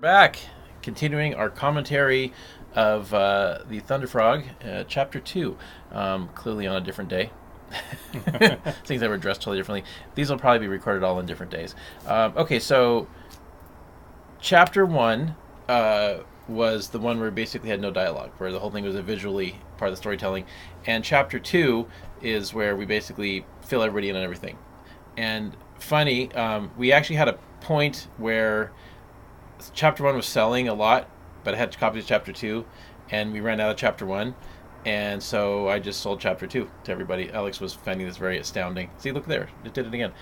Back, continuing our commentary of the Thunderfrog, Chapter 2, clearly on a different day. Things that were dressed totally differently. These will probably be recorded all on different days. Okay, so Chapter 1 was the one where we basically had no dialogue, where the whole thing was a visually part of the storytelling. And Chapter 2 is where we basically fill everybody in on everything. And funny, we actually had a point where Chapter 1 was selling a lot, but I had copies of Chapter 2, and we ran out of Chapter 1, and so I just sold Chapter 2 to everybody. Alex was finding this very astounding. See, look there. It did it again.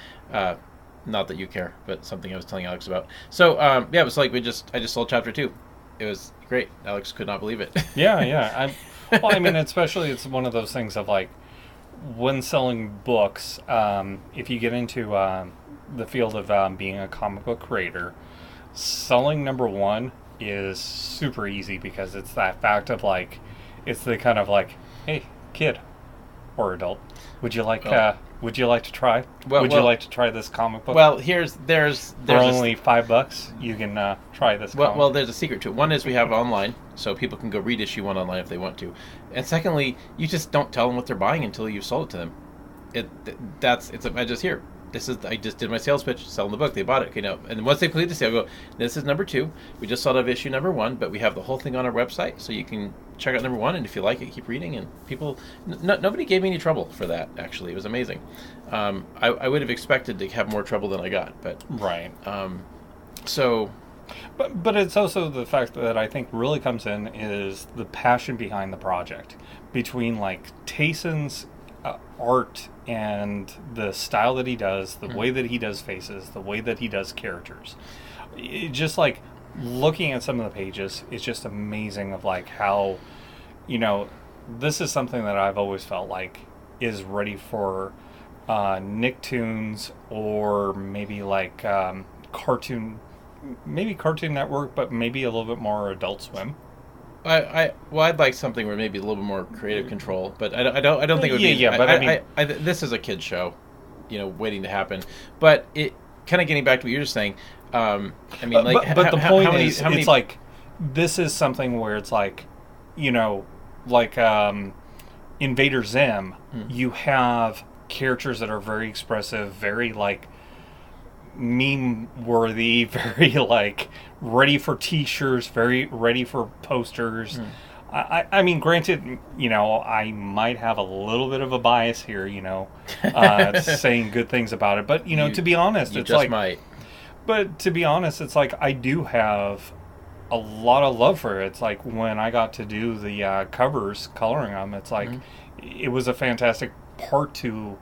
Not that you care, but something I was telling Alex about. So, yeah, it was like I just sold Chapter 2. It was great. Alex could not believe it. Yeah. Well, I mean, especially it's one of those things of like, when selling books, if you get into the field of being a comic book creator, selling number one is super easy because it's that fact of like, it's the kind of like, hey, kid or adult, would you like to try? Would you like to try this comic book? Well, there's for only $5, you can try this. Well, there's a secret to it. One is we have online, so people can go read issue 1 online if they want to, and secondly, you just don't tell them what they're buying until you've sold it to them. I just did my sales pitch, selling the book. They bought it, and once they complete the sale, I go, this is number 2. We just sold out of issue number 1, but we have the whole thing on our website, so you can check out number 1, and if you like it, keep reading. And people, nobody gave me any trouble for that. Actually, it was amazing. I would have expected to have more trouble than I got, but right. So, but it's also the fact that I think really comes in is the passion behind the project, between like Tayson's art and the style that he does, the way that he does faces, the way that he does characters. Just like looking at some of the pages, it's just amazing of like how, this is something that I've always felt like is ready for Nicktoons or maybe like Cartoon Network, but maybe a little bit more Adult Swim. I'd like something where maybe a little bit more creative control, but I don't think it would be. Yeah, but this is a kid's show, waiting to happen. But it kind of getting back to what you're just saying. But the point is, it's like this is something where it's like, like Invader Zim. You have characters that are very expressive, very like meme worthy, very like ready for t-shirts, very ready for posters. I mean, granted, I might have a little bit of a bias here, saying good things about it, but to be honest, it's like might. But to be honest, it's like I do have a lot of love for it. It's like when I got to do the covers, coloring them, it's like it was a fantastic part to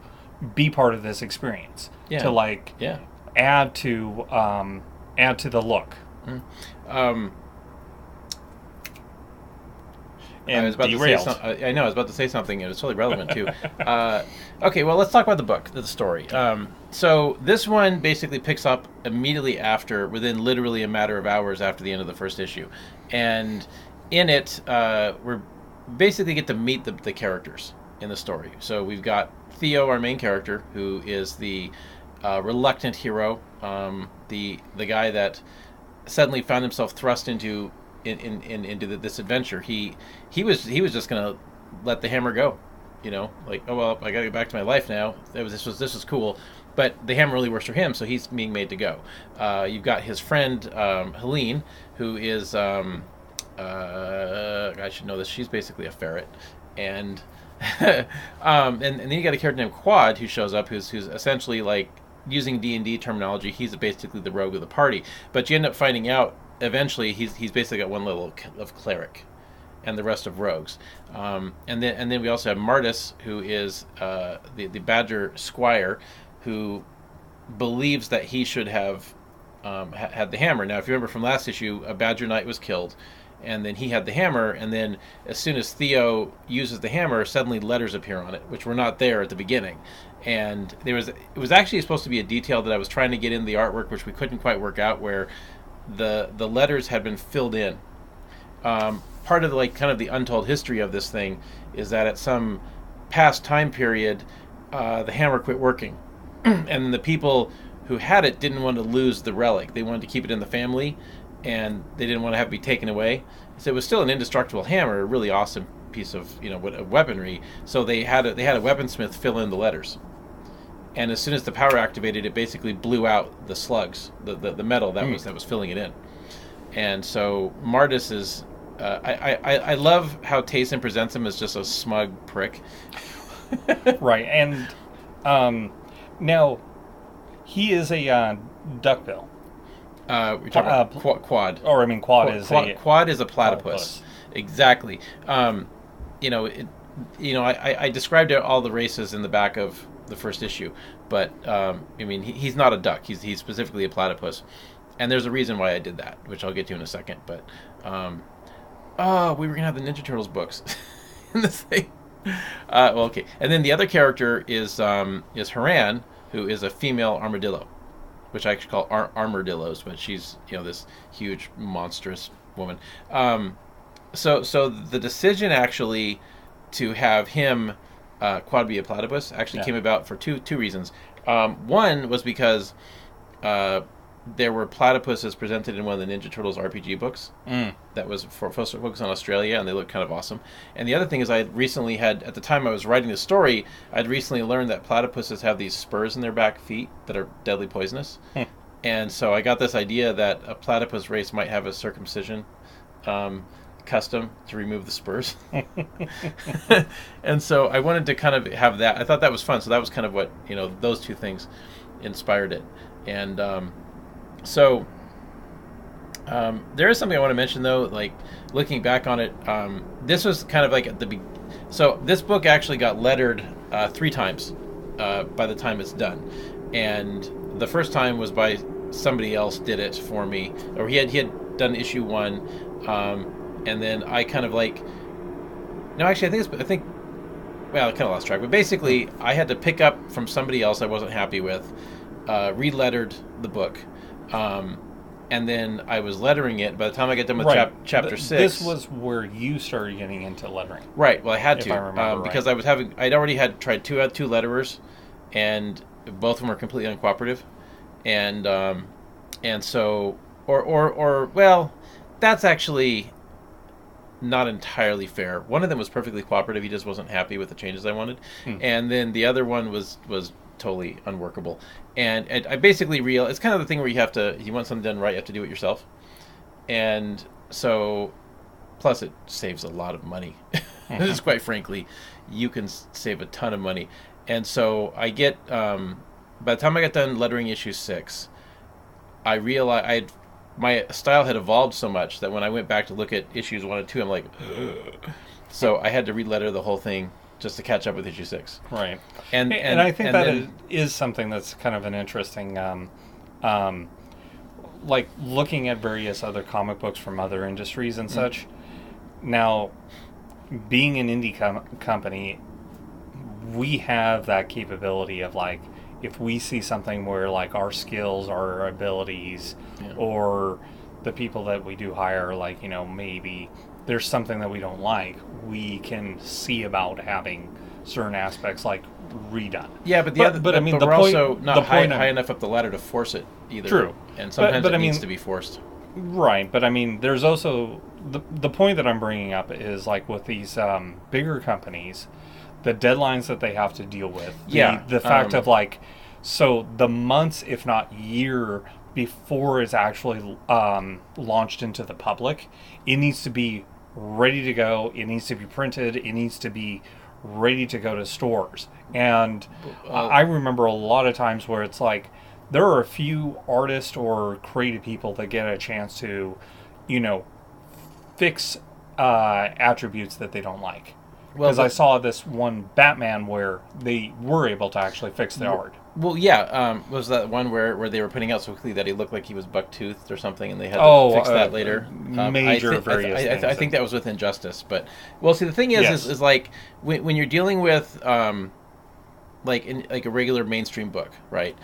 be part of this experience. Yeah. To like add to the look. And I was about to say something. It was totally relevant too. Okay, well, let's talk about the book, the story. So this one basically picks up immediately after, within literally a matter of hours after the end of the first issue, and in it, we're basically get to meet the characters in the story. So we've got Theo, our main character, who is the reluctant hero, the guy that suddenly found himself thrust into this adventure. He was just gonna let the hammer go, like, oh well, I gotta get back to my life now. This was cool, but the hammer really works for him, so he's being made to go. You've got his friend Helene, who is I should know this. She's basically a ferret, and and then you got a character named Quad who shows up, who's essentially like, using D&D terminology, he's basically the rogue of the party. But you end up finding out eventually he's basically got one level of cleric, and the rest of rogues. And then we also have Martis, who is the Badger Squire, who believes that he should have had the hammer. Now, if you remember from last issue, a Badger Knight was killed, and then he had the hammer, and then as soon as Theo uses the hammer, suddenly letters appear on it, which were not there at the beginning. And it was actually supposed to be a detail that I was trying to get in the artwork, which we couldn't quite work out, where the letters had been filled in. Part of the untold history of this thing is that at some past time period, the hammer quit working, and the people who had it didn't want to lose the relic. They wanted to keep it in the family, and they didn't want to have it be taken away. So it was still an indestructible hammer, a really awesome piece of weaponry. So they had a weaponsmith fill in the letters, and as soon as the power activated, it basically blew out the slugs, the metal that was filling it in. And so Martis is. I love how Tayson presents him as just a smug prick. Right, and now he is a duckbill. We're talking about quad. Or quad is a platypus. Exactly. I described all the races in the back of the first issue, but he's not a duck. He's specifically a platypus, and there's a reason why I did that, which I'll get to in a second. But we were gonna have the Ninja Turtles books in this thing. Okay. And then the other character is Haran, who is a female armadillo, which I actually call armadillos, but she's this huge monstrous woman. So the decision actually to have him quad be a platypus actually came about for two reasons. One was because there were platypuses presented in one of the Ninja Turtles RPG books that was focused on Australia, and they looked kind of awesome. And the other thing is I recently had, at the time I was writing the story, I'd recently learned that platypuses have these spurs in their back feet that are deadly poisonous. And so I got this idea that a platypus race might have a circumcision custom to remove the spurs. And so I wanted to kind of have that. I thought that was fun. So that was kind of what, those two things inspired it. And so there is something I want to mention, though, like looking back on it, this was kind of like at the so this book actually got lettered 3 times by the time it's done. And the first time was by somebody else did it for me, or he had done issue 1, and then I kind of I kind of lost track, but basically I had to pick up from somebody else I wasn't happy with, re-lettered the book, and then I was lettering it. By the time I get done with chapter 6, this was where you started getting into lettering. Right. Well, I had to, if I remember because right. I'd already tried two letterers, and both of them were completely uncooperative, and so well, that's actually not entirely fair. One of them was perfectly cooperative; he just wasn't happy with the changes I wanted, and then the other one was totally unworkable. And I basically it's kind of the thing where you want something done right, you have to do it yourself. And so, plus it saves a lot of money. Just quite frankly, you can save a ton of money. And so I get, by the time I got done lettering issue 6, I realized my style had evolved so much that when I went back to look at issues 1 and 2, I'm like, ugh. So I had to re-letter the whole thing just to catch up with issue 6. Right. And I think that is something that's kind of an interesting, like looking at various other comic books from other industries and such. Now, being an indie company, we have that capability of like, if we see something where like our skills, our abilities, or the people that we do hire, like, maybe there's something that we don't like, we can see about having certain aspects like redone. Yeah, but we're also not high enough up the ladder to force it either. True. And sometimes it needs to be forced. Right, but there's also the point that I'm bringing up is like with these bigger companies, the deadlines that they have to deal with. The fact of like, so the months, if not year, before it's actually launched into the public, it needs to be ready to go. It needs to be printed. It needs to be ready to go to stores. And I remember a lot of times where it's like, there are a few artists or creative people that get a chance to, fix attributes that they don't like. Because I saw this one Batman where they were able to actually fix the art. Well, yeah. Was that one where they were putting out so quickly that he looked like he was buck-toothed or something, and they had to fix that later? I think that was with Injustice. But, well, see, the thing is like, when you're dealing with, like a regular mainstream book, right?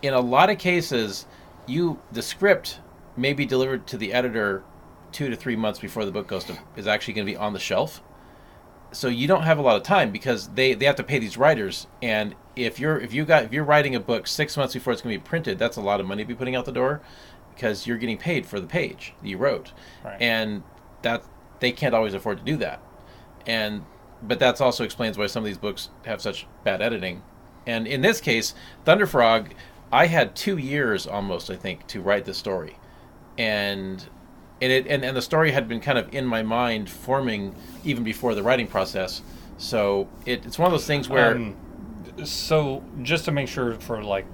In a lot of cases, the script may be delivered to the editor 2 to 3 months before the book is actually going to be on the shelf. So you don't have a lot of time because they have to pay these writers, and if you're writing a book 6 months before it's going to be printed, that's a lot of money to be putting out the door, because you're getting paid for the page that you wrote, Right. and that they can't always afford to do that. But that also explains why some of these books have such bad editing. And in this case, Thunderfrog, I had 2 years almost, I think, to write the story, and and the story had been kind of in my mind forming even before the writing process. So it's one of those things where So just to make sure for like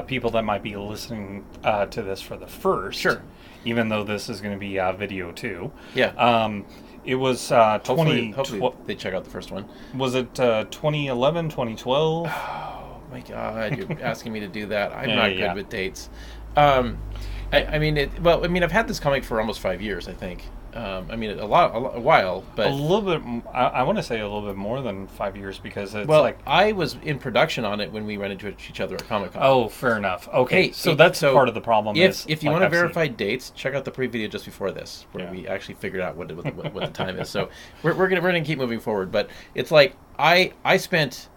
people that might be listening to this for the first, Sure. even though this is going to be video too. Yeah. It was Hopefully they check out the first one. Was it 2011, 2012? Oh my God, you're asking me to do that. I'm Yeah, not yeah. good with dates. I mean, I've had this comic for almost 5 years, I think. A while, but A little bit. I want to say a little bit more than 5 years because it's well, like. I was in production on it when we ran into each other at Comic-Con. Oh, fair enough. Okay, Hey, so that's part of the problem. If you like want to I've seen. verify dates, check out the pre-video just before this, where Yeah. we actually figured out what the time is. So we're gonna keep moving forward, but it's like I spent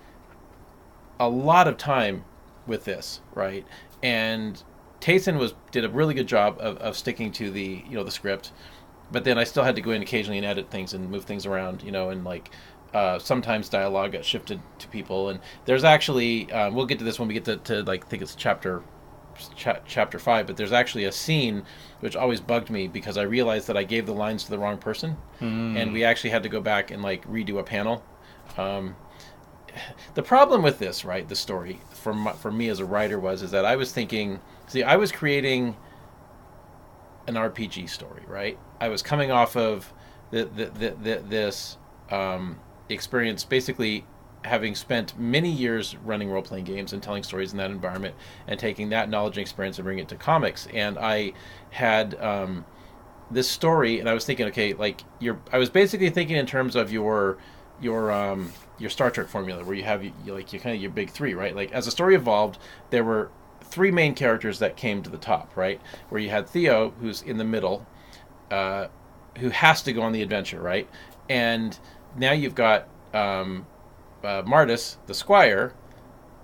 a lot of time with this, right? And Tayson did a really good job of sticking to the the script, but then I still had to go in occasionally and edit things and move things around, and like sometimes dialogue got shifted to people. And there's actually we'll get to this when we get to like I think it's chapter 5, but there's actually a scene which always bugged me because I realized that I gave the lines to the wrong person, and we actually had to go back and like redo a panel. The problem with this, right, the story for me as a writer is that I was thinking, I was creating an RPG story, right? I was coming off of this experience, basically having spent many years running role-playing games and telling stories in that environment, and taking that knowledge and experience and bringing it to comics. And I had this story, and I was thinking, okay, like I was basically thinking in terms of your Star Trek formula, where you have your big three, right? Like as the story evolved, there were 3 main characters that came to the top, right? Where you had Theo, who's in the middle, who has to go on the adventure, right? And now you've got Martis, the Squire,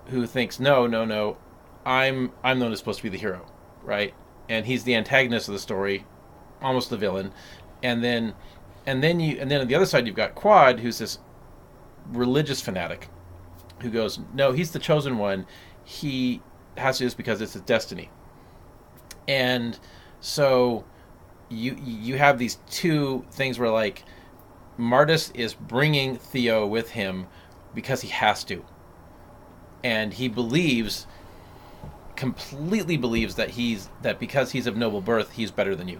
who thinks, no, I'm the one who's supposed to be the hero, right? And he's the antagonist of the story, almost the villain. And then on the other side you've got Quad, who's this religious fanatic, who goes, no, he's the chosen one. He has to do this because it's his destiny. And so you have these 2 things where like Martis is bringing Theo with him because he has to, and he completely believes that because he's of noble birth, he's better than you,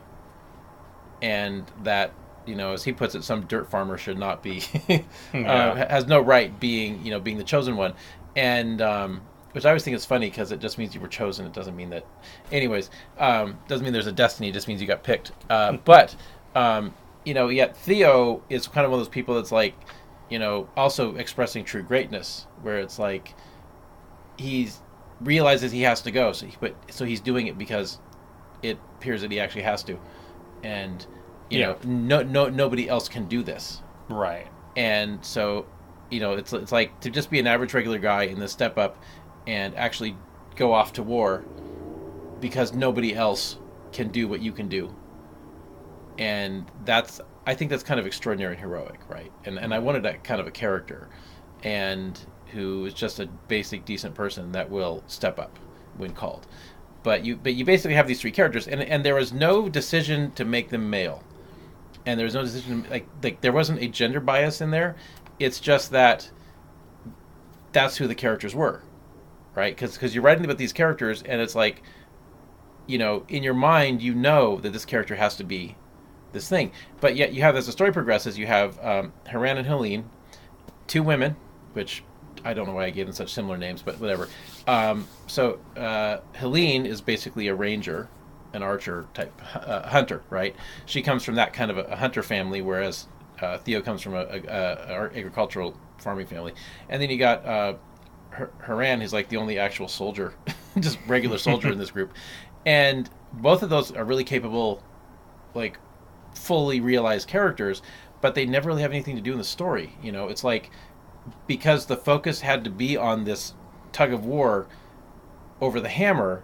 and that as he puts it, some dirt farmer should not be has no right being the chosen one. And which I always think is funny because it just means you were chosen. It doesn't mean that, anyways, doesn't mean there's a destiny. It just means you got picked. But yet Theo is kind of one of those people that's like, also expressing true greatness, where it's like he realizes he has to go, so he's doing it because it appears that he actually has to, and nobody else can do this, Right. and so it's like to just be an average regular guy and then step up and actually go off to war because nobody else can do what you can do. And I think that's kind of extraordinary and heroic, right? And I wanted that kind of a character, and who is just a basic decent person that will step up when called. But you basically have these 3 characters, and there was no decision to make them male, and there was no decision like there wasn't a gender bias in there. It's just that's who the characters were, right? Because you're writing about these characters, and it's like, in your mind, that this character has to be this thing. But yet you have, as the story progresses, you have Haran and Helene, 2 women, which I don't know why I gave them such similar names, but whatever. So Helene is basically a ranger, an archer type hunter, right? She comes from that kind of a hunter family, whereas Theo comes from a agricultural farming family. And then you got Haran, who's like the only actual soldier, just regular soldier in this group. And both of those are really capable, like fully realized characters, but they never really have anything to do in the story. It's like, because the focus had to be on this tug of war over the hammer,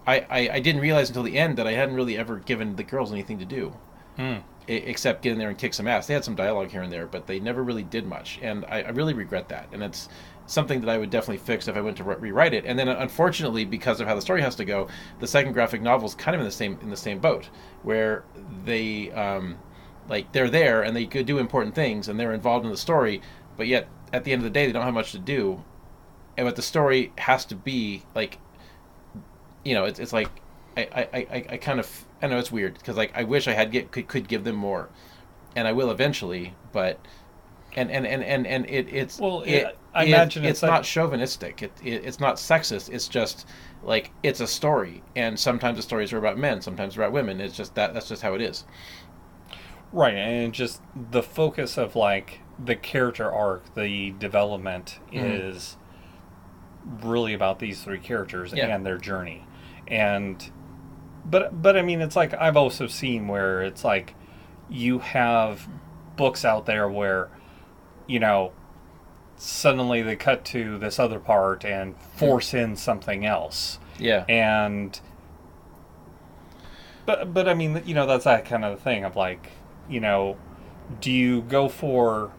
I didn't realize until the end that I hadn't really ever given the girls anything to do. Hmm. Except get in there and kick some ass. They had some dialogue here and there, but they never really did much, and I really regret that. And it's something that I would definitely fix if I went to rewrite it. And then, unfortunately, because of how the story has to go, the second graphic novel is kind of in the same boat, where they like they're there and they could do important things and they're involved in the story, but yet at the end of the day they don't have much to do, and what the story has to be like, it's like I kind of, I know it's weird because like I wish I could give them more, and I will eventually, but it's Well, I imagine it's like, not chauvinistic. It's not sexist. It's just like it's a story, and sometimes the stories are about men, sometimes about women. It's just that's just how it is. right, and just the focus of like the character arc, the development is really about these three characters and their journey, and but I mean, it's like I've also seen where it's like you have books out there where, suddenly they cut to this other part and force in something else. Yeah. And but I mean, that's that kind of thing of like, do you go for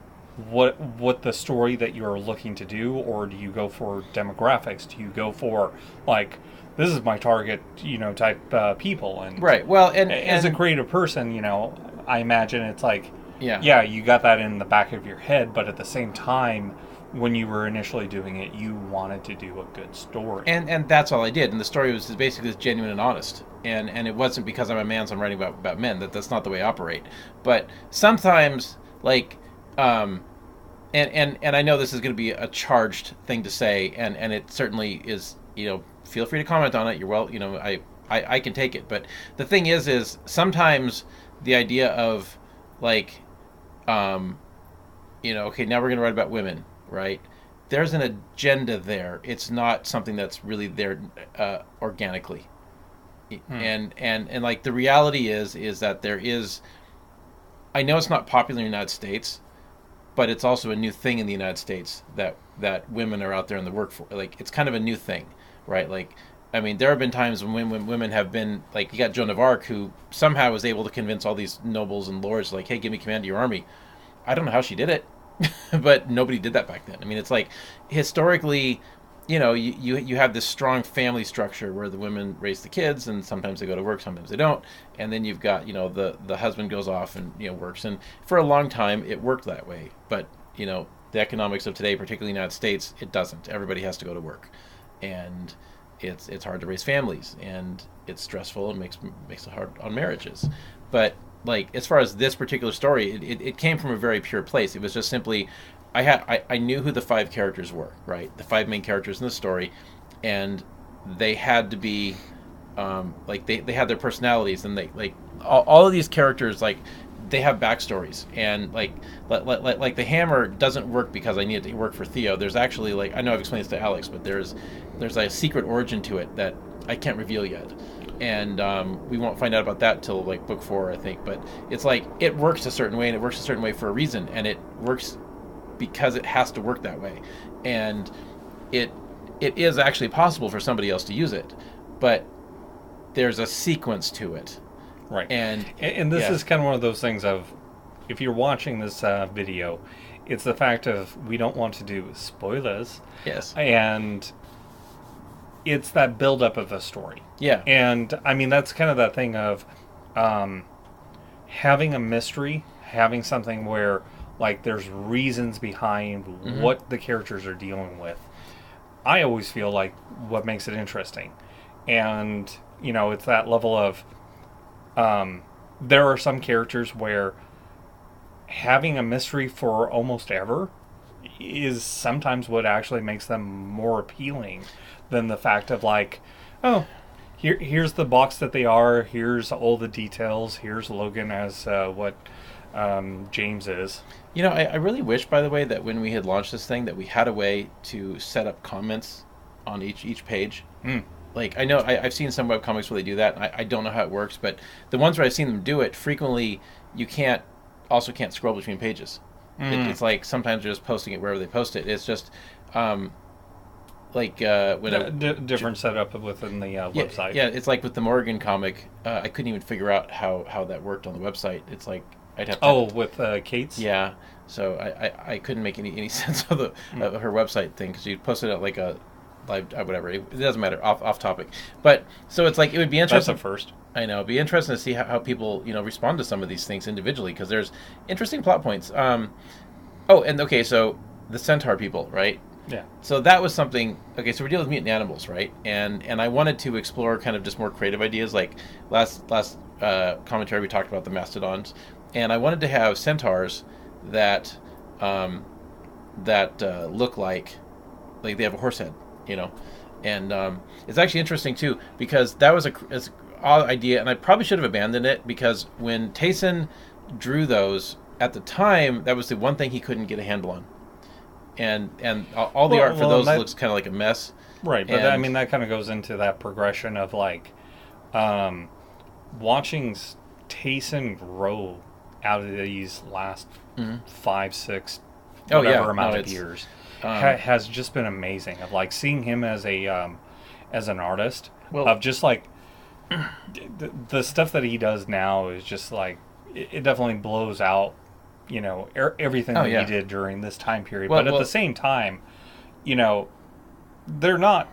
what the story that you're looking to do, or do you go for demographics? Do you go for like, this is my target, type people? And right. Well, and as a creative person, I imagine it's like, yeah, you got that in the back of your head, but at the same time, when you were initially doing it, you wanted to do a good story. And that's all I did. And the story was basically genuine and honest. And it wasn't because I'm a man, so I'm writing about men. That's not the way I operate. But sometimes, like, and I know this is going to be a charged thing to say, and it certainly is. Feel free to comment on it. You're well. I can take it. But the thing is sometimes the idea of like, okay, now we're going to write about women, right? There's an agenda there. It's not something that's really there organically. And like the reality is that there is, I know it's not popular in the United States, but it's also a new thing in the United States that women are out there in the workforce. Like, it's kind of a new thing, right? Like, I mean, there have been times when women have been, like, you got Joan of Arc, who somehow was able to convince all these nobles and lords, like, hey, give me command of your army. I don't know how she did it, but nobody did that back then. I mean, it's like, historically, you have this strong family structure where the women raise the kids, and sometimes they go to work, sometimes they don't, and then you've got, the husband goes off and works, and for a long time it worked that way. But the economics of today, particularly in the United States, it doesn't. Everybody has to go to work, and it's hard to raise families, and it's stressful and makes it hard on marriages. But like, as far as this particular story, it came from a very pure place. It was just simply, I knew who the five characters were, right? The five main characters in the story, and they had to be like, they had their personalities, and they, like, all of these characters, like, they have backstories, and like the hammer doesn't work because I need it to work for Theo. There's actually, like, I know I've explained this to Alex, but there's a secret origin to it that I can't reveal yet, and we won't find out about that till like book 4, I think. But it's like, it works a certain way, and it works a certain way for a reason, and it works because it has to work that way, and it is actually possible for somebody else to use it, but there's a sequence to it. Right. And this is kind of one of those things of, if you're watching this video, it's the fact of, we don't want to do spoilers. Yes. And it's that buildup of a story. Yeah. And I mean, that's kind of that thing of having a mystery, having something where, like, there's reasons behind what the characters are dealing with. I always feel like what makes it interesting. And, it's that level of, there are some characters where having a mystery for almost ever is sometimes what actually makes them more appealing than the fact of, like, oh, here's the box that they are, here's all the details, here's Logan as what James is. I really wish, by the way, that when we had launched this thing, that we had a way to set up comments on each page. Like, I know I've seen some webcomics where they do that. I don't know how it works, but the ones where I've seen them do it, frequently you can't scroll between pages. It's like, sometimes they're just posting it wherever they post it. It's just, like when different setup within the website. Yeah, it's like with the Morgan comic. I couldn't even figure out how that worked on the website. It's like I'd have to. With Kate's. Yeah, so I couldn't make any sense of of her website thing because she posted it like a live whatever. It doesn't matter, off topic. But so it's like it would be interesting. That's a first. I know, it'd be interesting to see how people respond to some of these things individually because there's interesting plot points. So the centaur people, right? Yeah. So that was something. Okay, so we're dealing with mutant animals, right? And I wanted to explore kind of just more creative ideas. Like last commentary, we talked about the mastodons, and I wanted to have centaurs that look like they have a horse head, and it's actually interesting too because that was it's an odd idea, and I probably should have abandoned it because when Tayson drew those at the time, that was the one thing he couldn't get a handle on. And all the art for those looks kind of like a mess. Right, but that kind of goes into that progression of like watching Tayson grow out of these last 5, 6, whatever amount of years has just been amazing. Of like seeing him as an artist, of just like the stuff that he does now is just like it definitely blows out. Everything that he did during this time period. But at the same time, they're not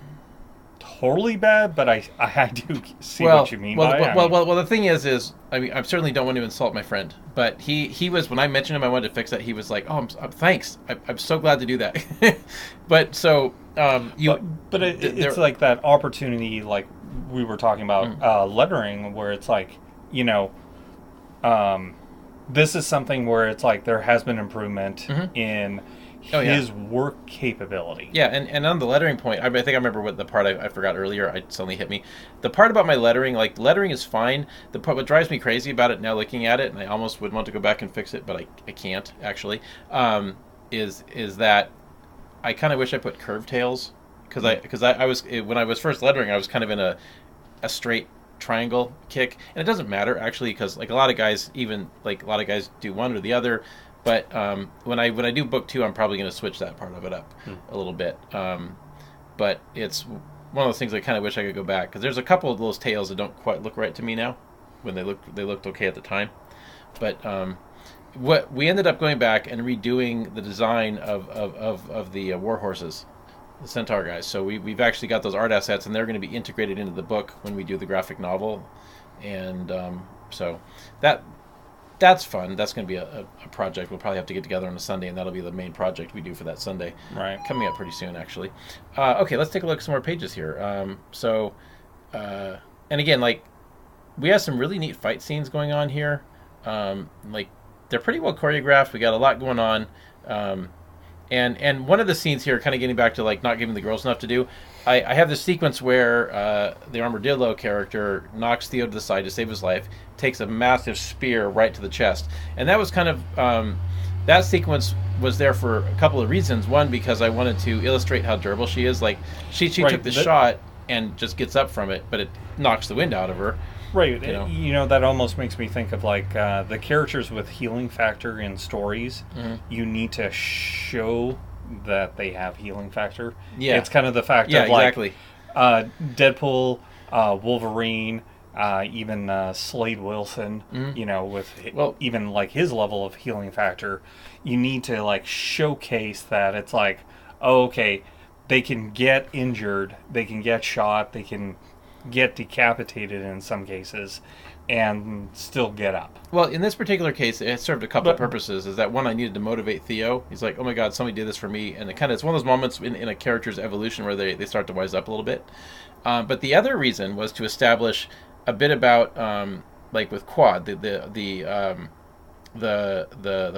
totally bad, but I do see what you mean by it. Well, the thing is I certainly don't want to insult my friend, but he was, when I mentioned him I wanted to fix that, he was like, oh, thanks. I'm so glad to do that. But so, it's like that opportunity, like we were talking about lettering, where it's like, this is something where it's like there has been improvement in his work capability. Yeah, and on the lettering point, I think I remember what the part I forgot earlier. It suddenly hit me. The part about my lettering, like lettering is fine. The part what drives me crazy about it now, looking at it, and I almost would want to go back and fix it, but I can't actually. Is that I kind of wish I put curved tails because I was when I was first lettering, I was kind of in a straight triangle kick, and it doesn't matter actually because like a lot of guys do one or the other, but when I do book 2, I'm probably going to switch that part of it up a little bit, but it's one of those things I kind of wish I could go back because there's a couple of those tails that don't quite look right to me now when they looked okay at the time, but what we ended up going back and redoing the design of the war horses, the centaur guys. So we've actually got those art assets, and they're going to be integrated into the book when we do the graphic novel, and so that's fun. That's going to be a project we'll probably have to get together on a Sunday, and that'll be the main project we do for that Sunday. Right, coming up pretty soon actually. Okay, let's take a look at some more pages here. And again, like we have some really neat fight scenes going on here. Like they're pretty well choreographed. We got a lot going on. And one of the scenes here, kind of getting back to like not giving the girls enough to do, I have this sequence where the Armadillo character knocks Theo to the side to save his life, takes a massive spear right to the chest, and that was kind of that sequence was there for a couple of reasons. One, because I wanted to illustrate how durable she is. Like she took the shot and just gets up from it, but it knocks the wind out of her. Right, that almost makes me think of like the characters with healing factor in stories. You need to show that they have healing factor. Yeah, it's kind of the fact of exactly. Like Deadpool, Wolverine, even Slade Wilson. With even like his level of healing factor, you need to like showcase that it's like, oh, okay, they can get injured, they can get shot, they can get decapitated in some cases and still get up. Well, in this particular case, it served a couple of purposes. Is that one, I needed to motivate Theo. He's like, oh my god, somebody did this for me. And it's one of those moments in a character's evolution where they start to wise up a little bit. But the other reason was to establish a bit about like with Quad, the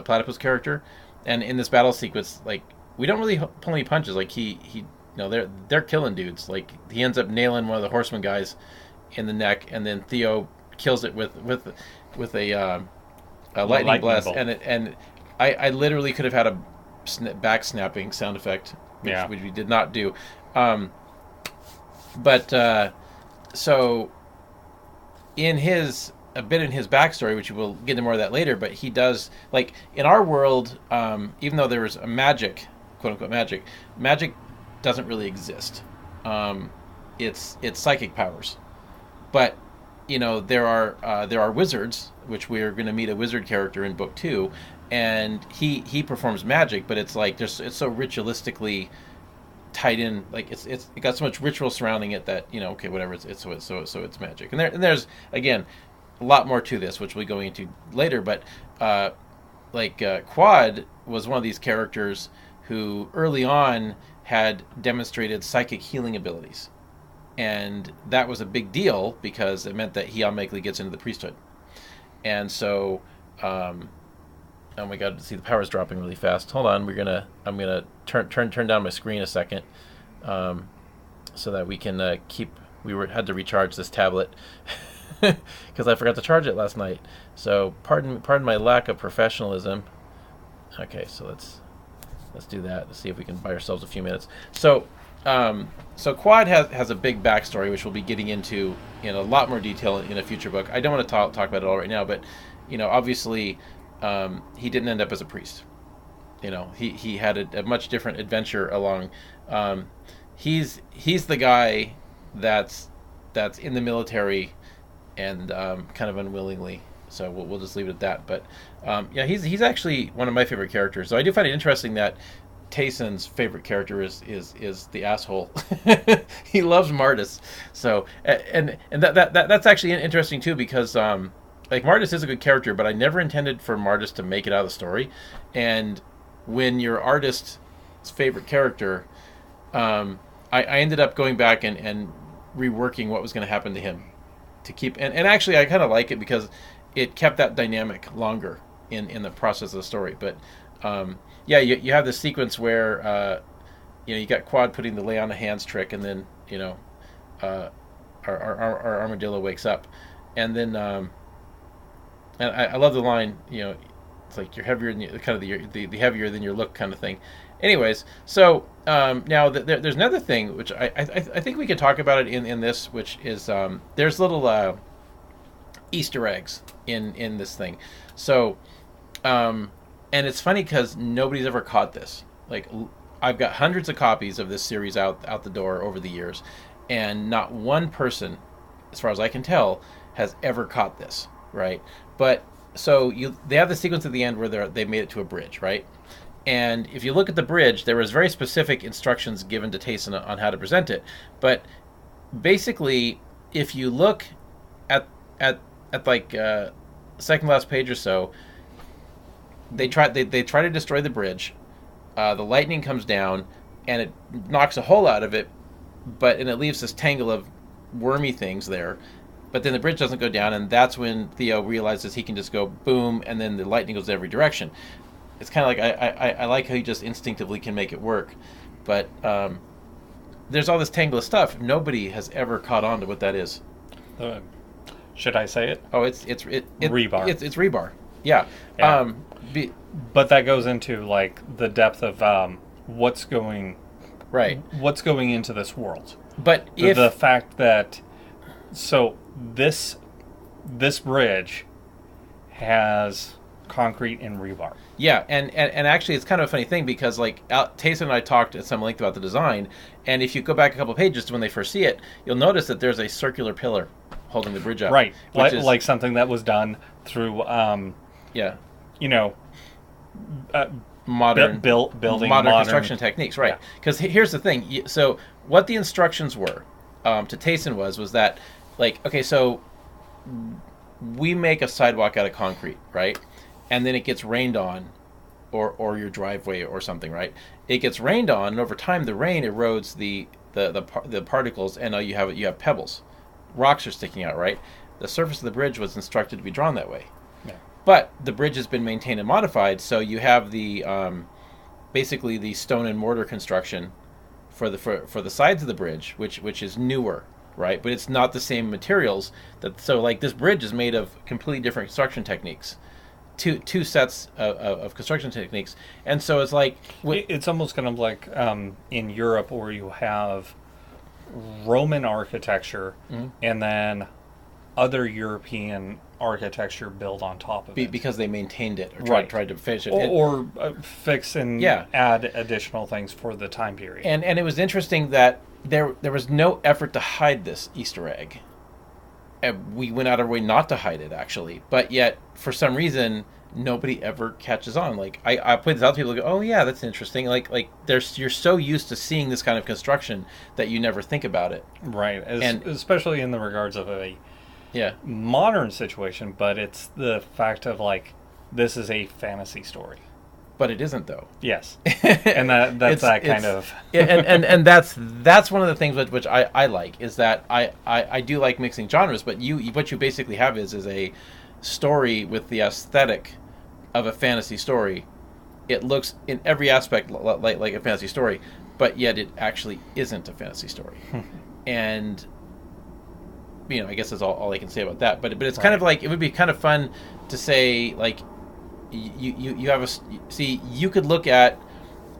platypus character. And in this battle sequence, like we don't really pull any punches. Like they're killing dudes. Like he ends up nailing one of the horseman guys in the neck, and then Theo kills it with a lightning blast. Bolt. And I literally could have had a back snapping sound effect, which we did not do. So in his backstory, which we'll get into more of that later, but he does, like in our world, even though there was a magic, quote unquote magic doesn't really exist. It's psychic powers, but there are wizards, which we're going to meet a wizard character in book 2, and he performs magic, but it's like it's so ritualistically tied in, like it got so much ritual surrounding it that okay, whatever, it's magic. And there's again a lot more to this, which we'll be going into later, but Quad was one of these characters who early on had demonstrated psychic healing abilities, and that was a big deal because it meant that he automatically gets into the priesthood. And so oh my god, see the power's dropping really fast. Hold on, I'm gonna turn down my screen a second, so that we can had to recharge this tablet because I forgot to charge it last night. So pardon my lack of professionalism. Okay, so let's do that. Let's see if we can buy ourselves a few minutes. So Quad has a big backstory, which we'll be getting into in a lot more detail in a future book. I don't want to talk about it all right now, but obviously. He didn't end up as a priest. He had a much different adventure along. He's the guy that's in the military and kind of unwillingly. So we'll just leave it at that. But he's actually one of my favorite characters. So I do find it interesting that Tayson's favorite character is the asshole. He loves Martis. So and that's actually interesting too, because Martis is a good character, but I never intended for Martis to make it out of the story. And when your artist's favorite character, I ended up going back and reworking what was going to happen to him to keep. And actually, I kind of like it because it kept that dynamic longer in the process of the story. But you have this sequence where you got Quad putting the lay on the hands trick, and then our armadillo wakes up, and then. And I love the line, it's like you're heavier than kind of the heavier than your look kind of thing. Anyways, so now there's another thing which I think we can talk about it in this, which is there's little Easter eggs in this thing. So and it's funny because nobody's ever caught this. Like I've got hundreds of copies of this series out the door over the years, and not one person, as far as I can tell, has ever caught this. Right, but so they have the sequence at the end where they made it to a bridge, right? And if you look at the bridge, there was very specific instructions given to Tayson on how to present it. But basically, if you look at like second last page or so, they try to destroy the bridge. The lightning comes down and it knocks a hole out of it, and it leaves this tangle of wormy things there. But then the bridge doesn't go down, and that's when Theo realizes he can just go boom, and then the lightning goes every direction. It's kind of like I like how he just instinctively can make it work, but there's all this tangle of stuff. Nobody has ever caught on to what that is. Should I say it? Oh, it's rebar. It's rebar. Yeah. But that goes into like the depth of what's going into this world. But the fact that this bridge has concrete and rebar. Yeah, and actually it's kind of a funny thing because like Tayson and I talked at some length about the design, and if you go back a couple of pages to when they first see it, you'll notice that there's a circular pillar holding the bridge up. Right, like something that was done through modern modern construction techniques, right? Because here's the thing. So what the instructions were to Tayson was that, like, okay, so we make a sidewalk out of concrete, right? And then it gets rained on, or your driveway or something, right? It gets rained on, and over time the rain erodes the particles, and you have pebbles. Rocks are sticking out, right? The surface of the bridge was instructed to be drawn that way. Yeah. But the bridge has been maintained and modified, so you have the basically the stone and mortar construction for the sides of the bridge, which is newer, right? But it's not the same materials. So like this bridge is made of completely different construction techniques. Two sets of construction techniques, and so it's like it's almost kind of like in Europe where you have Roman architecture, mm-hmm. and then other European architecture build on top of it. Because they maintained it or Right. tried to finish it. Or fix and Yeah. add additional things for the time period. And it was interesting that there was no effort to hide this Easter egg. We went out of our way not to hide it, actually. But yet, for some reason, nobody ever catches on. Like, I point this out to people, go, oh, yeah, that's interesting. Like you're so used to seeing this kind of construction that you never think about it. Right. Especially in the regards of a modern situation, but it's the fact of, like, this is a fantasy story. But it isn't, though. Yes. And that's kind of... and that's one of the things which I like, is that I do like mixing genres, but what you basically have is a story with the aesthetic of a fantasy story. It looks in every aspect like a fantasy story, but yet it actually isn't a fantasy story. And I guess that's all I can say about that. But it's kind of like, it would be kind of fun to say, like, you have you could look at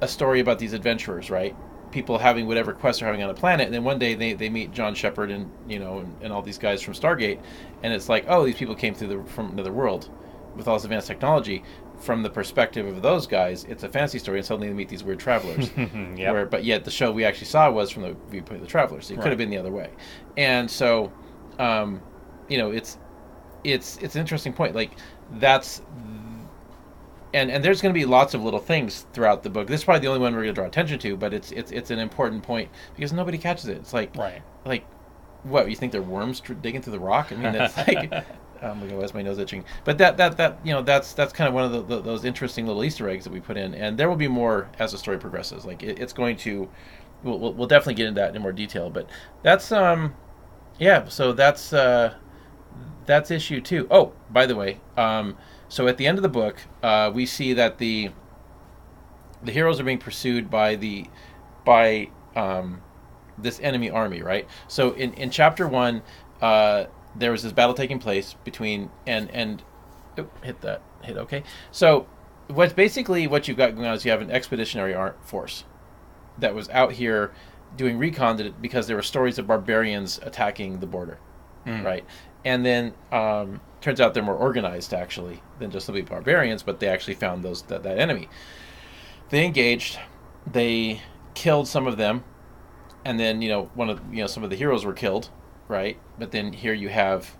a story about these adventurers, right? People having whatever quests they're having on a planet, and then one day they meet John Shepard and and all these guys from Stargate, and it's like, oh, these people came from another world with all this advanced technology. From the perspective of those guys, it's a fantasy story, and suddenly they meet these weird travelers. Yep. But yet the show we actually saw was from the viewpoint of the travelers. So it could have been the other way. And so, it's an interesting point. Like, that's. And there's going to be lots of little things throughout the book. This is probably the only one we're going to draw attention to, but it's an important point because nobody catches it. It's like, what, you think they're worms digging through the rock? I mean, that's like, oh my God, why is my nose itching? But that's kind of one of those interesting little Easter eggs that we put in, and there will be more as the story progresses. Like, it's going to, we'll definitely get into that in more detail. But that's so that's issue 2. Oh, by the way, so at the end of the book, we see that the heroes are being pursued by this enemy army, right? So in chapter 1, there was this battle taking place between hit okay. So what you've got going on is you have an expeditionary force that was out here doing recon because there were stories of barbarians attacking the border, right? And then turns out they're more organized, actually, than just simply barbarians, but they actually found that enemy. They engaged, they killed some of them, and then some of the heroes were killed, right? But then here you have,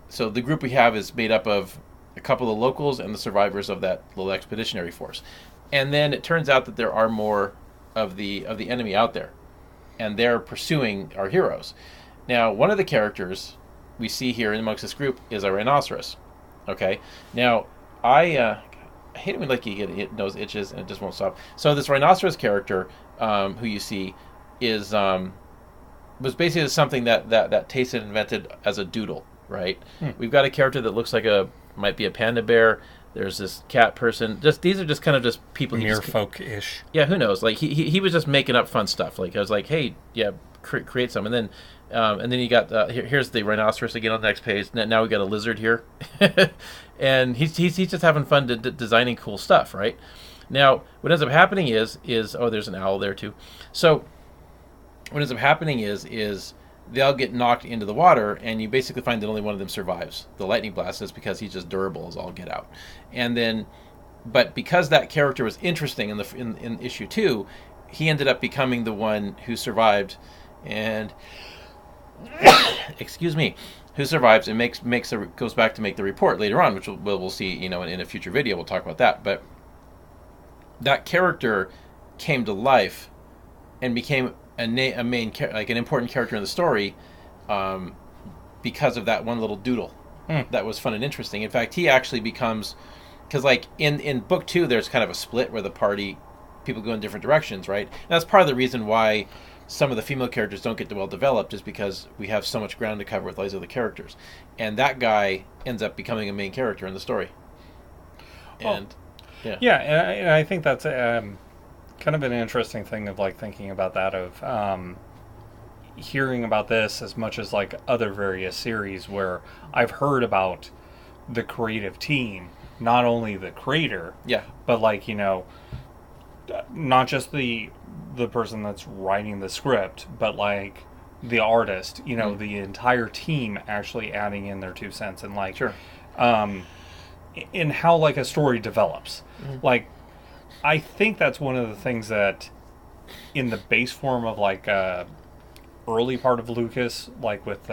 so the group we have is made up of a couple of locals and the survivors of that little expeditionary force. And then it turns out that there are more of the enemy out there, and they're pursuing our heroes. Now, one of the characters we see here amongst this group is a rhinoceros. Okay, now I hate it when you get nose itches and it just won't stop. So this rhinoceros character, who you see, was basically something that Tayson invented as a doodle, right? We've got a character that looks like might be a panda bear. There's this cat person. These are just kind of just people. Mere folk-ish. Yeah, who knows? Like he was just making up fun stuff. Like I was like, hey, yeah, create some, and then you got here's the rhinoceros again on the next page. Now we got a lizard here, and he's just having fun designing cool stuff, right? Now what ends up happening is there's an owl there too. So what ends up happening is they'll get knocked into the water, and you basically find that only one of them survives the lightning blast. Is because he's just durable as all get out. And then, but because that character was interesting in issue 2, he ended up becoming the one who survived, and excuse me, who survives and goes back to make the report later on, which we'll see in a future video. We'll talk about that. But that character came to life and became an important character in the story, because of that one little doodle that was fun and interesting. In fact, he actually becomes, because like in book 2, there's kind of a split where people go in different directions, right? And that's part of the reason why some of the female characters don't get well developed, is because we have so much ground to cover with all these other characters, and that guy ends up becoming a main character in the story. And and I think that's kind of an interesting thing of like thinking about that, of hearing about this as much as like other various series where I've heard about the creative team, not only the creator, but like not just the person that's writing the script, but like the artist, the entire team actually adding in their 2 cents, and like in how like a story develops. Like, I think that's one of the things that in the base form of like early part of Lucas, like with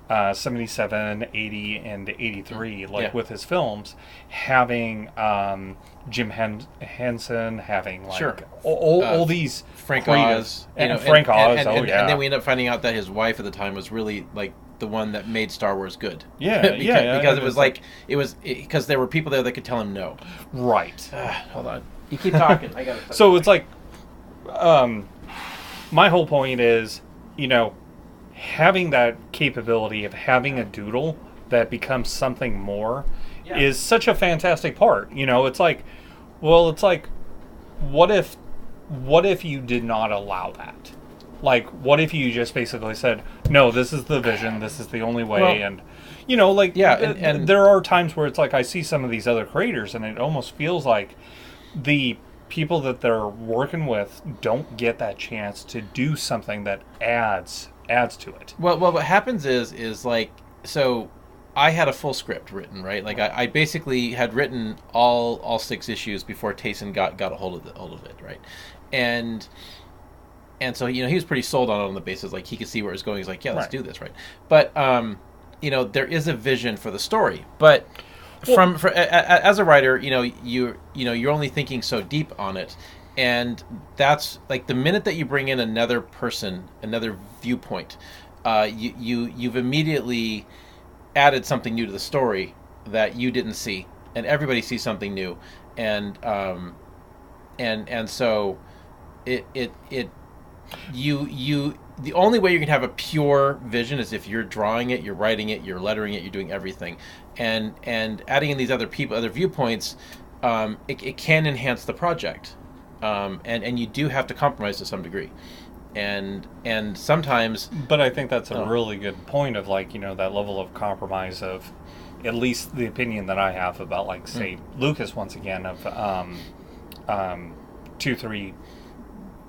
77, 80, and 83, like with his films, having Jim Henson, having like all these Frank creative, Oz, and Frank Oz, and then we end up finding out that his wife at the time was really like the one that made Star Wars good. Because it was like because there were people there that could tell him no. Right. Hold on, you keep talking. I gotta. So it's like, my whole point is, having that capability of having a doodle that becomes something more is such a fantastic part. It's like, what if you did not allow that? Like, what if you just basically said, no, this is the vision, this is the only way, and there are times where it's like I see some of these other creators, and it almost feels like the people that they're working with don't get that chance to do something that adds to it. Well, what happens is like, so I had a full script written, right? Like I basically had written all 6 issues before Tayson got a hold of it, right? And so he was pretty sold on it on the basis like he could see where it's going. He's like, yeah, let's do this, right? But there is a vision for the story, but as a writer, you're only thinking so deep on it. And that's like the minute that you bring in another person, another viewpoint, you've immediately added something new to the story that you didn't see, and everybody sees something new, and so the only way you can have a pure vision is if you're drawing it, you're writing it, you're lettering it, you're doing everything, and adding in these other viewpoints, it can enhance the project. And you do have to compromise to some degree, and sometimes. But I think that's a really good point of like that level of compromise of, at least the opinion that I have about like say Lucas once again of 2-3.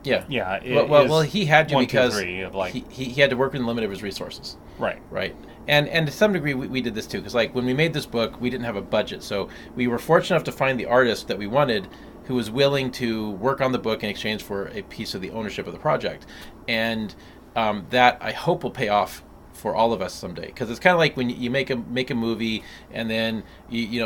Yeah. Well, he had to because he had to work within the limit of his resources. Right. And to some degree we did this too, because like when we made this book, we didn't have a budget, so we were fortunate enough to find the artist that we wanted, who was willing to work on the book in exchange for a piece of the ownership of the project. And that I hope will pay off for all of us someday, because it's kind of like when you make a movie and then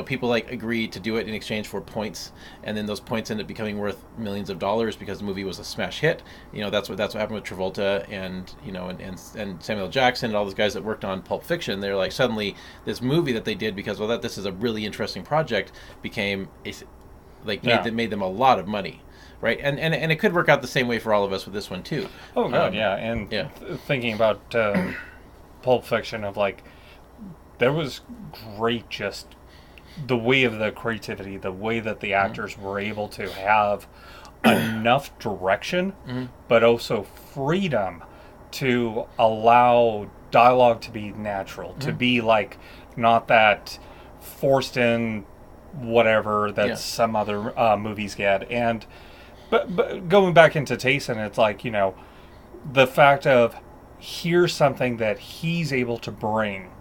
people like agree to do it in exchange for points, and then those points end up becoming worth millions of dollars because the movie was a smash hit. That's what happened with Travolta and and Samuel L. Jackson and all those guys that worked on Pulp Fiction. They're like, suddenly this movie that they did because this is a really interesting project became made them a lot of money. Right, and it could work out the same way for all of us with this one too. Oh god, thinking about Pulp Fiction, of like, there was great just the way of the creativity, the way that the actors were able to have enough direction, but also freedom to allow dialogue to be natural, to be like not that forced in whatever that some other movies get. And but going back into Tayson, it's like the fact of, here's something that he's able to bring,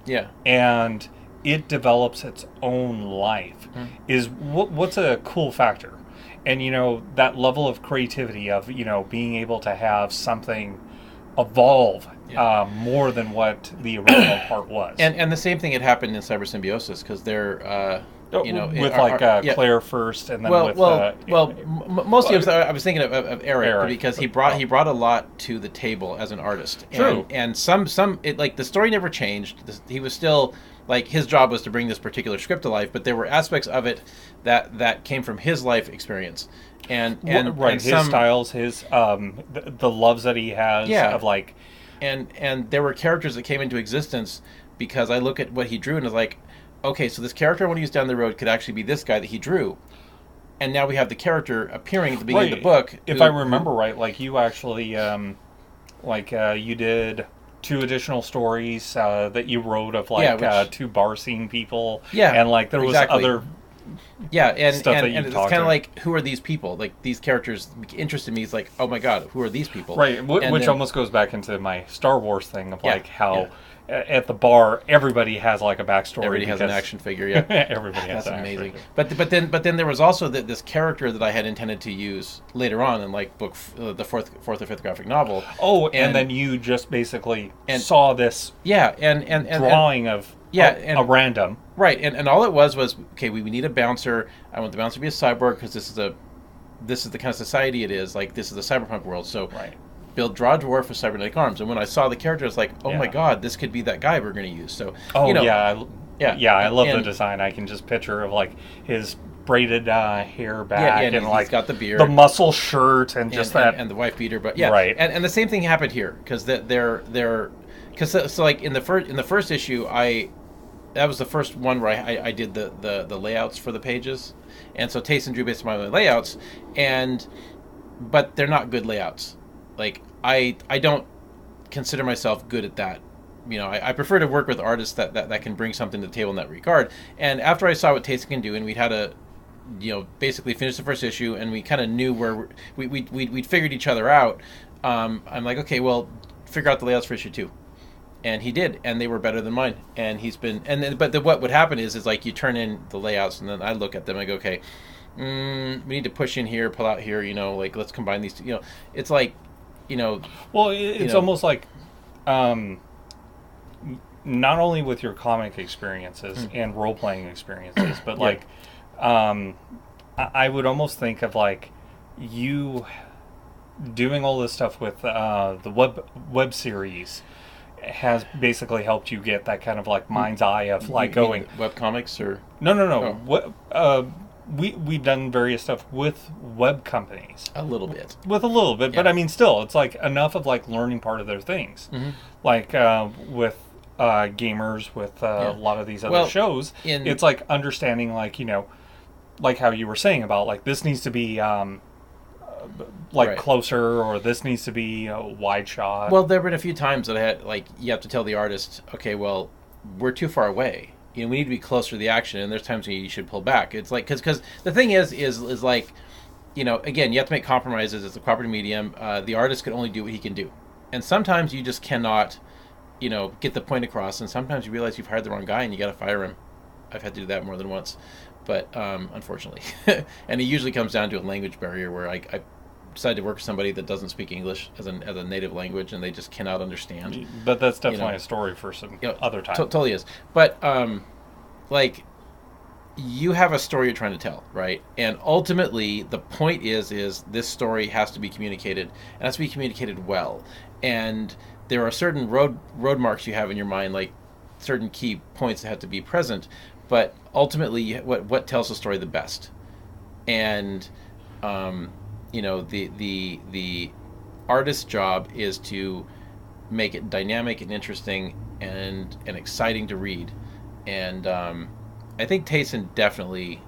and it develops its own life, is what's a cool factor. And that level of creativity of being able to have something evolve more than what the original part was. And the same thing had happened in Cyber Symbiosis, because they're with Claire first, and then mostly I was thinking of Eric, because he brought a lot to the table as an artist. True. And some like the story never changed. He was still like, his job was to bring this particular script to life, but there were aspects of it that came from his life experience. And his styles, his the loves that he has of like, and there were characters that came into existence because I look at what he drew and was like, okay, so this character I want to use down the road could actually be this guy that he drew. And now we have the character appearing at the beginning of the book. If I remember right, like you actually, you did 2 additional stories that you wrote of 2 bar scene people. Yeah, and like there was other. Yeah, and stuff and it's kind of like, who are these people? Like, these characters interested me. It's like, oh my god, who are these people? Right, which almost goes back into my Star Wars thing of like how at the bar, everybody has like a backstory. Everybody has an action figure. Yeah, everybody has. That's amazing. But then there was also this character that I had intended to use later on in like the fourth or fifth graphic novel. Oh, and then you just basically saw this. Yeah, and drawing of a random. Right, and all it was okay. We need a bouncer. I want the bouncer to be a cyborg because this is the kind of society it is. Like this is the cyberpunk world. So right. Draw a dwarf with cybernetic arms. And when I saw the character, I was like, oh my god, this could be that guy we're going to use. So I love the design. I can just picture of like his braided hair back and like he's got the beard, the muscle shirt, and just and the wife beater. But yeah, right. And the same thing happened here because they're because like in the first issue that was the first one where I did the layouts for the pages, and so Tayson drew based on my layouts, but they're not good layouts. Like I don't consider myself good at that. You know, I prefer to work with artists that can bring something to the table in that regard. And after I saw what Tayson can do, and we'd had basically finish the first issue, and we kind of knew where we'd figured each other out. I'm like, okay, well, figure out the layouts for issue 2. And he did, and they were better than mine. And he's been, what would happen is like you turn in the layouts, and then I look at them, and I go, okay, we need to push in here, pull out here, like let's combine these two. It's like, well, it's almost like, not only with your comic experiences and role playing experiences, but like, I would almost think of like you doing all this stuff with the web series has basically helped you get that kind of like mind's eye of like going web comics or no. We've done various stuff with web companies a little bit, but I mean still it's like enough of like learning part of their things, like with gamers with a lot of these other shows. It's like understanding like like how you were saying about like this needs to be closer, or this needs to be a wide shot. Well, there have been a few times that I had like you have to tell the artist, okay, well, we're too far away. We need to be closer to the action, and there's times when you should pull back. It's like because the thing is like, again, you have to make compromises. It's a cooperative medium. The artist can only do what he can do, and sometimes you just cannot, get the point across. And sometimes you realize you've hired the wrong guy, and you got to fire him. I've had to do that more than once, but unfortunately, and it usually comes down to a language barrier where I decide to work with somebody that doesn't speak English as a native language, and they just cannot understand. But that's definitely a story for some other time. Totally is. But like you have a story you're trying to tell, right? And ultimately, the point is this story has to be communicated, and has to be communicated well. And there are certain road marks you have in your mind, like certain key points that have to be present. But ultimately, what tells the story the best? And the artist's job is to make it dynamic and interesting and exciting to read. And I think Tayson definitely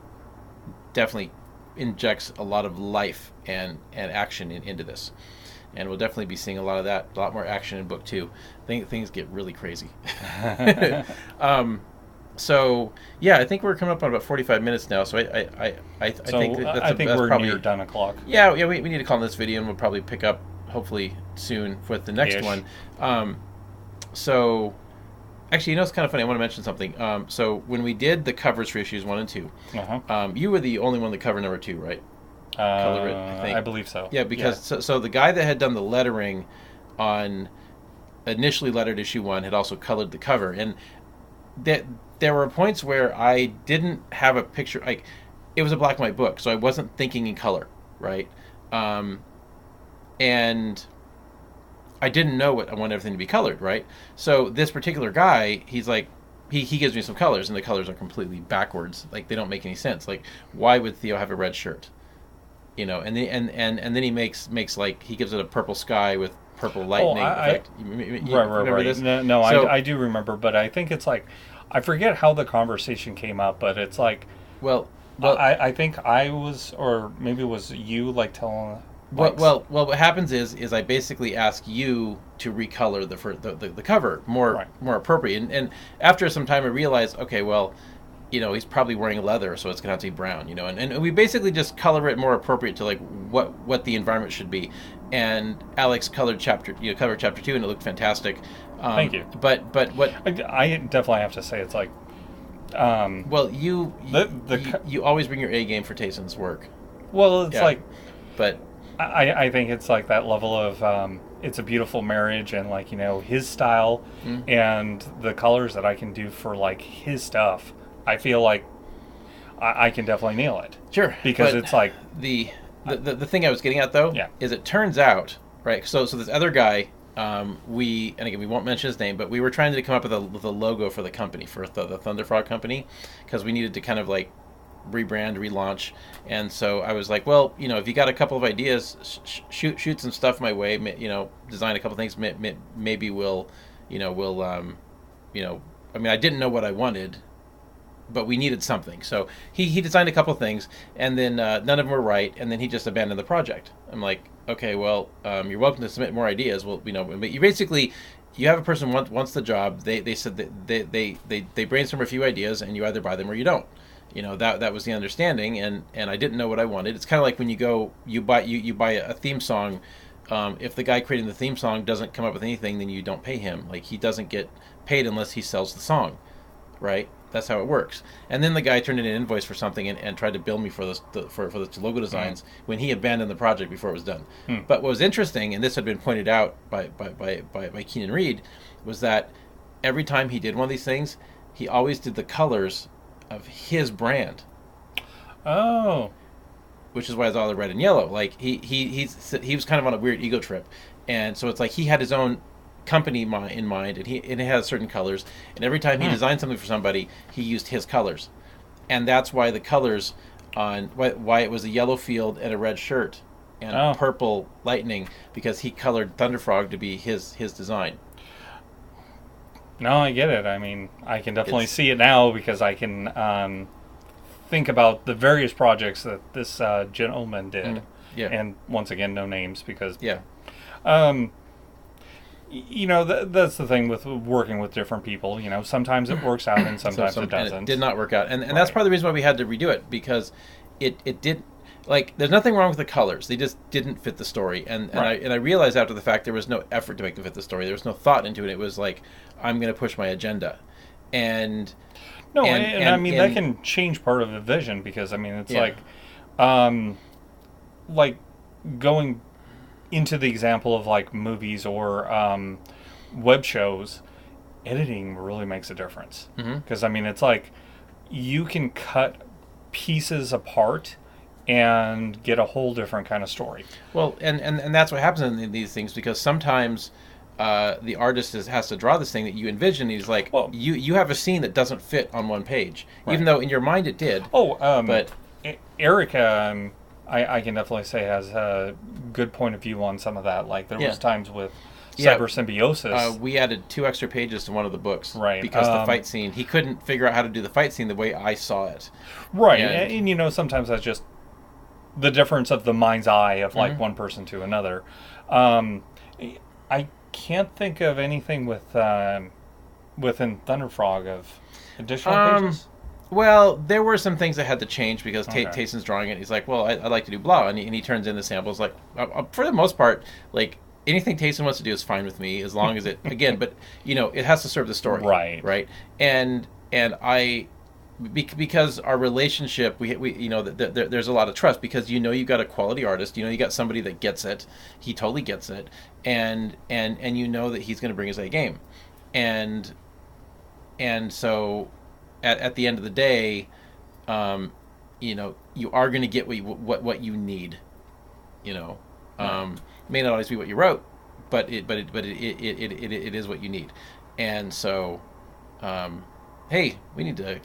injects a lot of life and action into this. And we'll definitely be seeing a lot of that, a lot more action in book 2. I think things get really crazy. So yeah, I think we're coming up on about 45 minutes now. So I think we're probably near 10 o'clock. Yeah, we need to call this video, and we'll probably pick up hopefully soon with the next one. So actually, it's kind of funny. I want to mention something. So when we did the covers for issues 1 and 2, you were the only one that covered number 2, right? Color it, I think. I believe so. Yeah, because so the guy that had done the lettering on initially lettered issue 1 had also colored the cover, and that there were points where I didn't have a picture. Like it was a black and white book, so I wasn't thinking in color, right? And I didn't know what I wanted everything to be colored, right? So this particular guy, he's like, he gives me some colors, and the colors are completely backwards. Like they don't make any sense. Like why would Theo have a red shirt? And then he makes like he gives it a purple sky with purple lightning effect. Right. This? No, I do remember, but I think it's like I forget how the conversation came up, but it's like I think I was, or maybe it was you, like telling. Well, what happens is I basically ask you to recolor the cover more appropriate, and after some time I realized, okay, well, he's probably wearing leather, so it's gonna have to be brown, and we basically just color it more appropriate to like what the environment should be. And Alex colored chapter 2, and it looked fantastic. Thank you. But what? I definitely have to say it's like. Well, you always bring your A game for Tayson's work. Well, it's like. But I think it's like that level of it's a beautiful marriage, and like his style and the colors that I can do for like his stuff. I feel like I can definitely nail it. Sure, because it's like the thing I was getting at though is it turns out right. So this other guy. And again we won't mention his name, but we were trying to come up with a logo for the company, for the Thunderfrog company, because we needed to kind of like rebrand, relaunch. And so I was like, well, if you got a couple of ideas, shoot some stuff my way, design a couple things, maybe we'll I mean, I didn't know what I wanted, but we needed something. So he designed a couple things, and then none of them were right, and then he just abandoned the project. I'm like, okay, well, you're welcome to submit more ideas. Well, but you basically, you have a person wants the job. They said that they brainstorm a few ideas, and you either buy them or you don't. That was the understanding, and I didn't know what I wanted. It's kind of like when you buy a theme song. If the guy creating the theme song doesn't come up with anything, then you don't pay him. Like, he doesn't get paid unless he sells the song, right? That's how it works. And then the guy turned in an invoice for something and tried to bill me for this for the logo designs when he abandoned the project before it was done. But what was interesting, and this had been pointed out by Keenan Reed, was that every time he did one of these things, he always did the colors of his brand. Oh. Which is why it's all the red and yellow. Like he was kind of on a weird ego trip, and so it's like he had his own company in mind, and it has certain colors, and every time he designed something for somebody, he used his colors, and that's why the colors on why it was a yellow field and a red shirt and purple lightning, because he colored Thunderfrog to be his design. No, I get it. I mean, I can definitely see it now, because I can think about the various projects that this gentleman did. And once again, no names, because that's the thing with working with different people. Sometimes it works out and sometimes it doesn't. And it did not work out, and that's part of the reason why we had to redo it, because it did. Like, there's nothing wrong with the colors; they just didn't fit the story. And I realized after the fact there was no effort to make them fit the story. There was no thought into it. It was like, I'm going to push my agenda, and I mean that can change part of the vision, because I mean it's like going into the example of like movies or web shows, editing really makes a difference, because I mean it's like you can cut pieces apart and get a whole different kind of story. Well, and that's what happens in these things, because sometimes the artist has to draw this thing that you envision. He's like, well, you have a scene that doesn't fit on one page, even though in your mind it did. But Eric, I can definitely say, has a good point of view on some of that. Like, there was times with Cyber Symbiosis. We added 2 extra pages to one of the books. Right. Because the fight scene, he couldn't figure out how to do the fight scene the way I saw it. Right. And sometimes that's just the difference of the mind's eye of like one person to another. I can't think of anything within Thunderfrog of additional pages. Well, there were some things that had to change, because Tayson's drawing it. He's like, well, I'd like to do blah, and he turns in the samples. Like, for the most part, like, anything Tayson wants to do is fine with me, as long as it, again, but, it has to serve the story. Right. And I, because our relationship, there's a lot of trust, because you got a quality artist, you got somebody that gets it. He totally gets it, and you know that he's going to bring his A game, and so at the end of the day, you are going to get what you need. May not always be what you wrote, but it is what you need, and so. Hey, we need to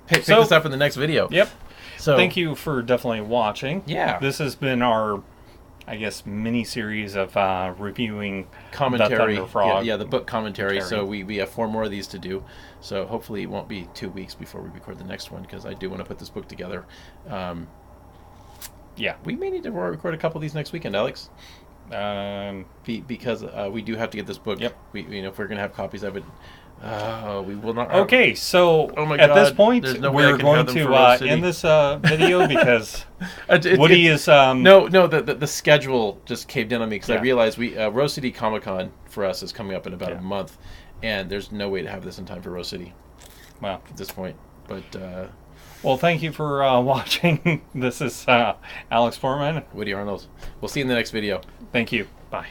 pick this up in the next video. Yep. So thank you for definitely watching. Yeah. This has been our, I guess, mini-series of reviewing commentary. The Thunderfrog. Yeah, the book commentary. So we have 4 more of these to do. So hopefully it won't be 2 weeks before we record the next one, because I do want to put this book together. We may need to record a couple of these next weekend, Alex. Because we do have to get this book. Yep. If we're going to have copies of it. Oh, we will not. Okay, so Oh my at this God, point, there's no way I we're can going have them to for Rose City. end this video because It- Woody it- is... No, the schedule just caved in on me because I Yeah. realized Rose City Comic Con for us is coming up in about Yeah. a month, and there's no way to have this in time for Rose City Well, at this point. But well, thank you for watching. This is Alex Poorman. Woody Arnold. We'll see you in the next video. Thank you. Bye.